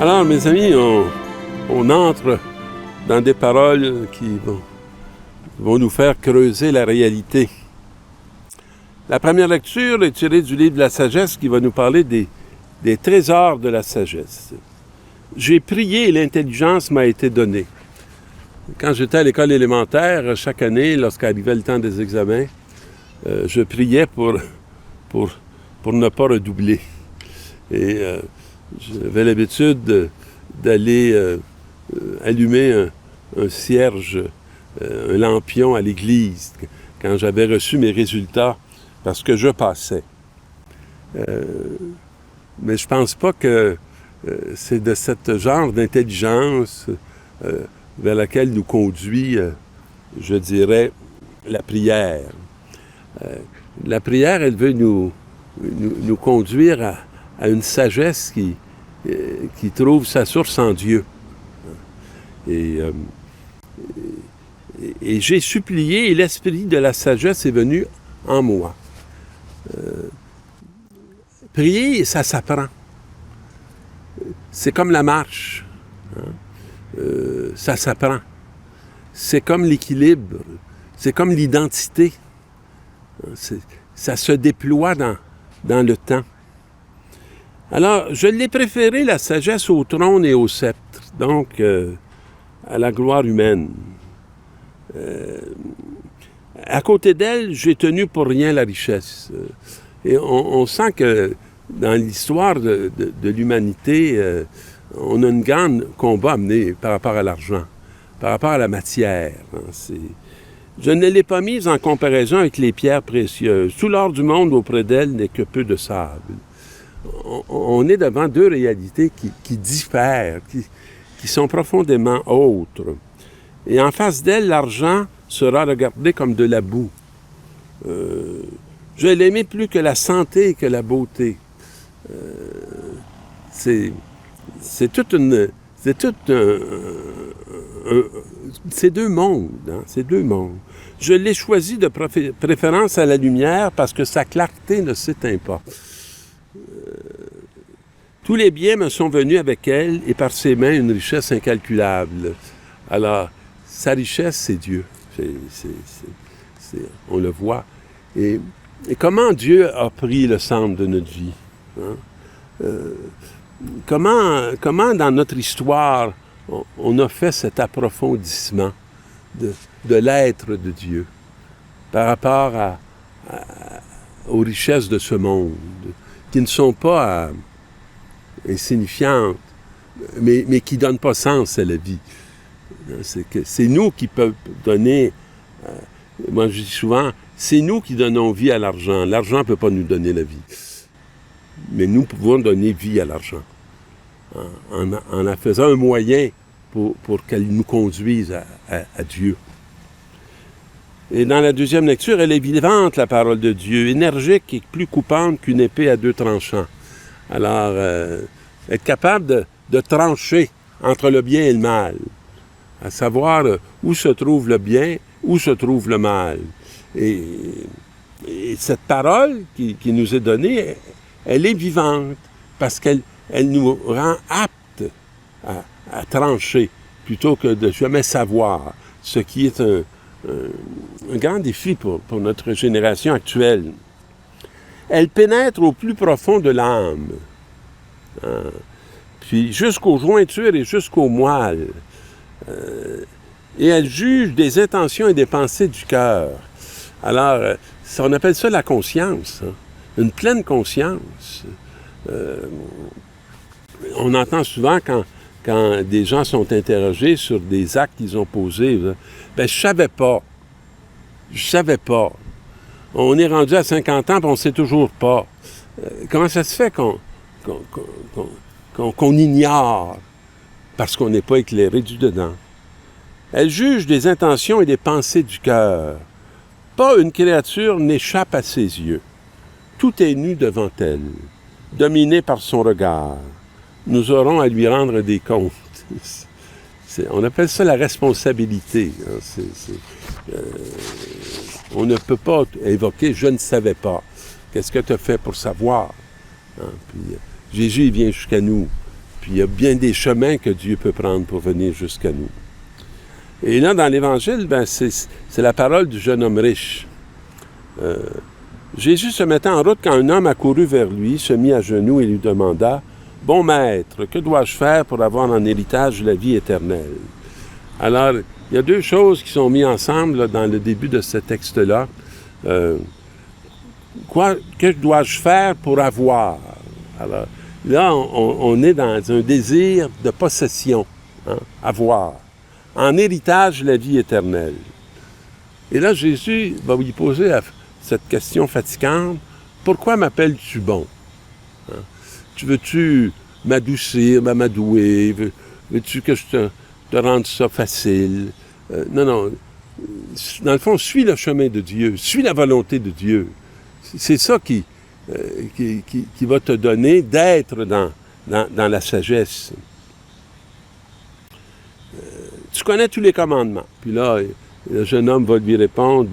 Alors, mes amis, on entre dans des paroles qui vont nous faire creuser la réalité. La première lecture est tirée du livre de la sagesse qui va nous parler des trésors de la sagesse. J'ai prié et l'intelligence m'a été donnée. Quand j'étais à l'école élémentaire, chaque année, lorsqu'arrivait le temps des examens, je priais pour ne pas redoubler. Et j'avais l'habitude d'aller allumer un cierge, un lampion à l'église, quand j'avais reçu mes résultats, parce que je passais. Mais je pense pas que c'est de ce genre d'intelligence vers laquelle nous conduit, je dirais, la prière. La prière, elle veut nous conduire à une sagesse qui trouve sa source en Dieu. Et j'ai supplié et l'esprit de la sagesse est venu en moi. Prier, ça s'apprend. C'est comme la marche. Ça s'apprend. C'est comme l'équilibre. C'est comme l'identité. Ça se déploie dans le temps. Alors, je l'ai préféré, la sagesse, au trône et au sceptre, donc à la gloire humaine. À côté d'elle, j'ai tenu pour rien la richesse. Et on sent que dans l'histoire de l'humanité, on a un grand combat à mener par rapport à l'argent, par rapport à la matière. Je ne l'ai pas mise en comparaison avec les pierres précieuses. Tout l'or du monde auprès d'elle n'est que peu de sable. On est devant deux réalités qui diffèrent, qui sont profondément autres. Et en face d'elle, l'argent sera regardé comme de la boue. Je l'aimais plus que la santé et que la beauté. C'est deux mondes, hein, c'est deux mondes. Je l'ai choisi de préférence à la lumière parce que sa clarté ne s'éteint pas. Tous les biens me sont venus avec elle et par ses mains une richesse incalculable. Alors, sa richesse, c'est Dieu. On le voit. Et comment Dieu a pris le centre de notre vie? Hein? Comment dans notre histoire, on a fait cet approfondissement de l'être de Dieu par rapport aux richesses de ce monde, qui ne sont pas insignifiantes, mais qui ne donnent pas sens à la vie. C'est nous qui peuvent donner, moi je dis souvent, c'est nous qui donnons vie à l'argent. L'argent ne peut pas nous donner la vie. Mais nous pouvons donner vie à l'argent en faisant un moyen pour qu'elle nous conduise à Dieu. Et dans la deuxième lecture, elle est vivante, la parole de Dieu, énergique et plus coupante qu'une épée à deux tranchants. Alors, être capable de trancher entre le bien et le mal, à savoir où se trouve le bien, où se trouve le mal. Et cette parole qui nous est donnée, elle est vivante parce qu'elle nous rend aptes à trancher plutôt que de jamais savoir, ce qui est un grand défi pour notre génération actuelle. Elle pénètre au plus profond de l'âme, puis jusqu'aux jointures et jusqu'aux moelles. Et elle juge des intentions et des pensées du cœur. Alors, on appelle ça la conscience, hein? Une pleine conscience. On entend souvent quand des gens sont interrogés sur des actes qu'ils ont posés, ben je savais pas. On est rendu à 50 ans et on ne sait toujours pas. Comment ça se fait qu'on ignore parce qu'on n'est pas éclairé du dedans? Elle juge des intentions et des pensées du cœur. Pas une créature n'échappe à ses yeux. Tout est nu devant elle, dominé par son regard. Nous aurons à lui rendre des comptes. On appelle ça la responsabilité. Hein. On ne peut pas évoquer « je ne savais pas ». Qu'est-ce que tu as fait pour savoir? Hein? Puis, Jésus, il vient jusqu'à nous. Puis il y a bien des chemins que Dieu peut prendre pour venir jusqu'à nous. Et là, dans l'Évangile, c'est la parole du jeune homme riche. Jésus se mettait en route quand un homme accourut vers lui, se mit à genoux et lui demanda « Bon maître, que dois-je faire pour avoir en héritage la vie éternelle? » Alors, il y a deux choses qui sont mises ensemble là, dans le début de ce texte-là. Que dois-je faire pour avoir? Alors, là, on est dans un désir de possession, avoir. En héritage, la vie éternelle. Et là, Jésus va lui poser cette question fatigante. Pourquoi m'appelles-tu bon? Veux-tu m'adoucir, m'amadouer? Veux-tu que je te rende ça facile? Non. Dans le fond, suis le chemin de Dieu. Suis la volonté de Dieu. C'est ça qui va te donner d'être dans la sagesse. Tu connais tous les commandements. Puis là, le jeune homme va lui répondre,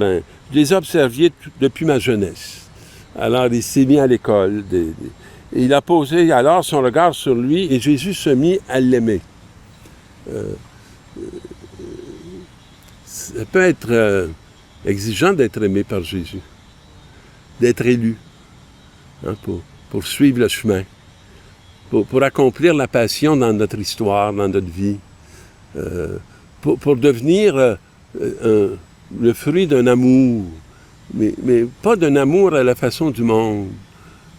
je les ai observés depuis ma jeunesse. Alors, il s'est mis à l'école. Il a posé alors son regard sur lui et Jésus se mit à l'aimer. Ça peut être exigeant d'être aimé par Jésus, d'être élu, pour suivre le chemin, pour accomplir la passion dans notre histoire, dans notre vie, pour devenir le fruit d'un amour, mais pas d'un amour à la façon du monde,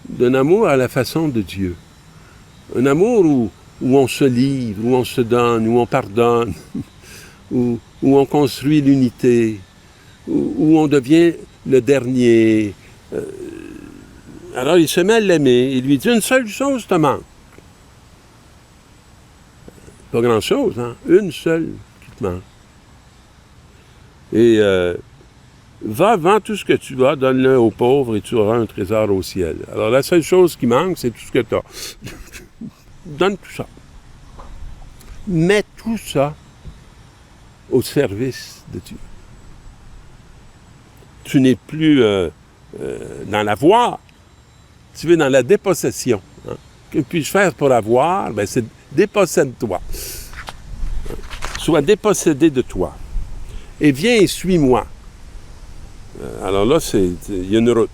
d'un amour à la façon de Dieu. Un amour où on se livre, où on se donne, où on pardonne, où on construit l'unité, où on devient le dernier. Alors il se met à l'aimer, il lui dit une seule chose te manque. Pas grand-chose, une seule qui te manque. Et va, vends tout ce que tu as, donne-le aux pauvres et tu auras un trésor au ciel. Alors la seule chose qui manque, c'est tout ce que tu as. Donne tout ça. Mets tout ça au service de Dieu. Tu n'es plus dans l'avoir, tu es dans la dépossession. Que puis-je faire pour avoir? C'est dépossède-toi. Sois dépossédé de toi. Et viens et suis-moi. Alors là, il y a une route.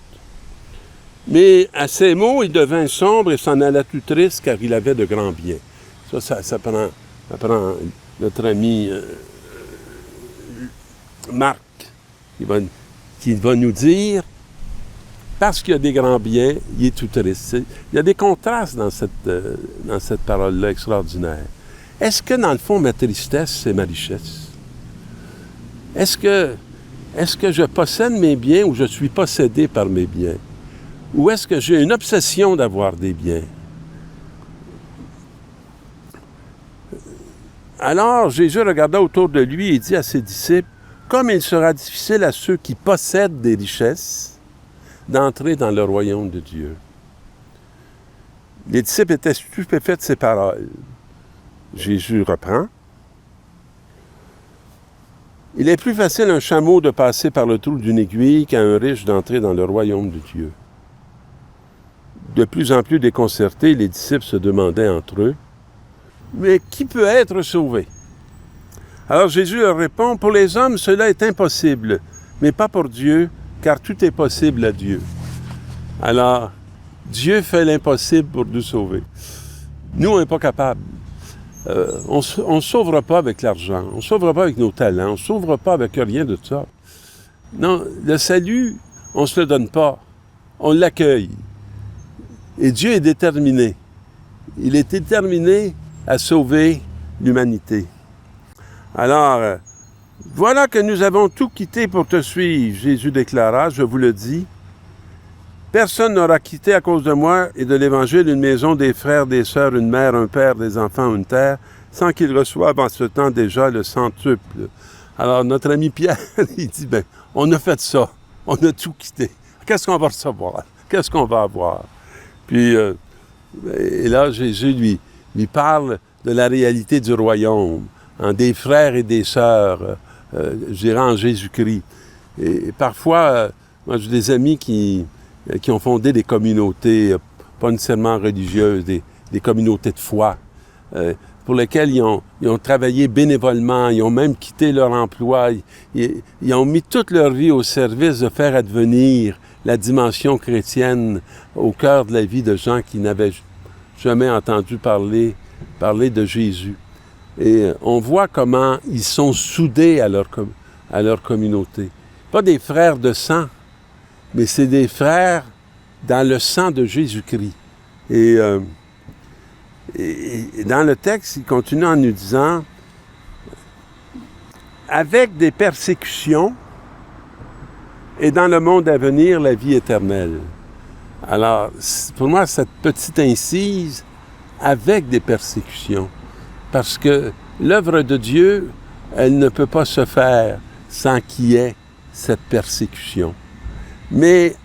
Mais à ces mots, il devint sombre et s'en alla tout triste car il avait de grands biens. Ça prend notre ami Marc qui va nous dire, parce qu'il y a des grands biens, il est tout triste. Il y a des contrastes dans cette parole-là extraordinaire. Est-ce que, dans le fond, ma tristesse, c'est ma richesse? Est-ce que je possède mes biens ou je suis possédé par mes biens? Ou est-ce que j'ai une obsession d'avoir des biens? Alors, Jésus regarda autour de lui et dit à ses disciples, « Comme il sera difficile à ceux qui possèdent des richesses d'entrer dans le royaume de Dieu. » Les disciples étaient stupéfaits de ces paroles. Jésus reprend. « Il est plus facile à un chameau de passer par le trou d'une aiguille qu'à un riche d'entrer dans le royaume de Dieu. » De plus en plus déconcertés, les disciples se demandaient entre eux, « Mais qui peut être sauvé? » Alors Jésus leur répond, « Pour les hommes, cela est impossible, mais pas pour Dieu, car tout est possible à Dieu. » Alors, Dieu fait l'impossible pour nous sauver. Nous, on n'est pas capables. On ne sauvera pas avec l'argent, on ne sauvera pas avec nos talents, on ne sauvera pas avec rien de ça. Non, le salut, on ne se le donne pas, on l'accueille. Et Dieu est déterminé. Il est déterminé à sauver l'humanité. Alors, voilà que nous avons tout quitté pour te suivre, Jésus déclara, je vous le dis. Personne n'aura quitté à cause de moi et de l'Évangile une maison, des frères, des sœurs, une mère, un père, des enfants, une terre, sans qu'il reçoive en ce temps déjà le centuple. Alors, notre ami Pierre, il dit, on a fait ça, on a tout quitté. Qu'est-ce qu'on va recevoir? Qu'est-ce qu'on va avoir? Puis, et là, Jésus lui parle de la réalité du royaume, des frères et des sœurs, je dirais en Jésus-Christ. Et parfois, moi j'ai des amis qui ont fondé des communautés, pas nécessairement religieuses, des communautés de foi. pour lesquels ils ont travaillé bénévolement, ils ont même quitté leur emploi, ils ont mis toute leur vie au service de faire advenir la dimension chrétienne au cœur de la vie de gens qui n'avaient jamais entendu parler de Jésus. Et on voit comment ils sont soudés à leur communauté. Pas des frères de sang, mais c'est des frères dans le sang de Jésus-Christ. Et dans le texte, il continue en nous disant « Avec des persécutions et dans le monde à venir, la vie éternelle. » Alors, pour moi, cette petite incise, avec des persécutions, parce que l'œuvre de Dieu, elle ne peut pas se faire sans qu'il y ait cette persécution. Mais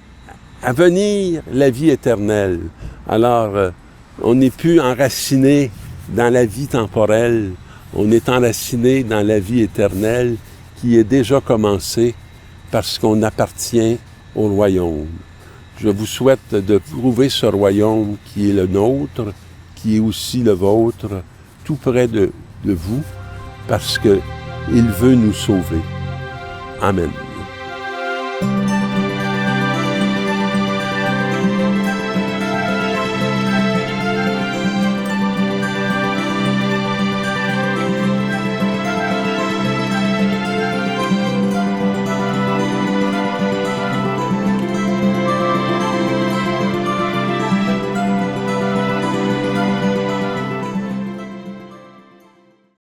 à venir, la vie éternelle. Alors, on n'est plus enraciné dans la vie temporelle, on est enraciné dans la vie éternelle qui est déjà commencée parce qu'on appartient au royaume. Je vous souhaite de trouver ce royaume qui est le nôtre, qui est aussi le vôtre, tout près de vous, parce qu'il veut nous sauver. Amen.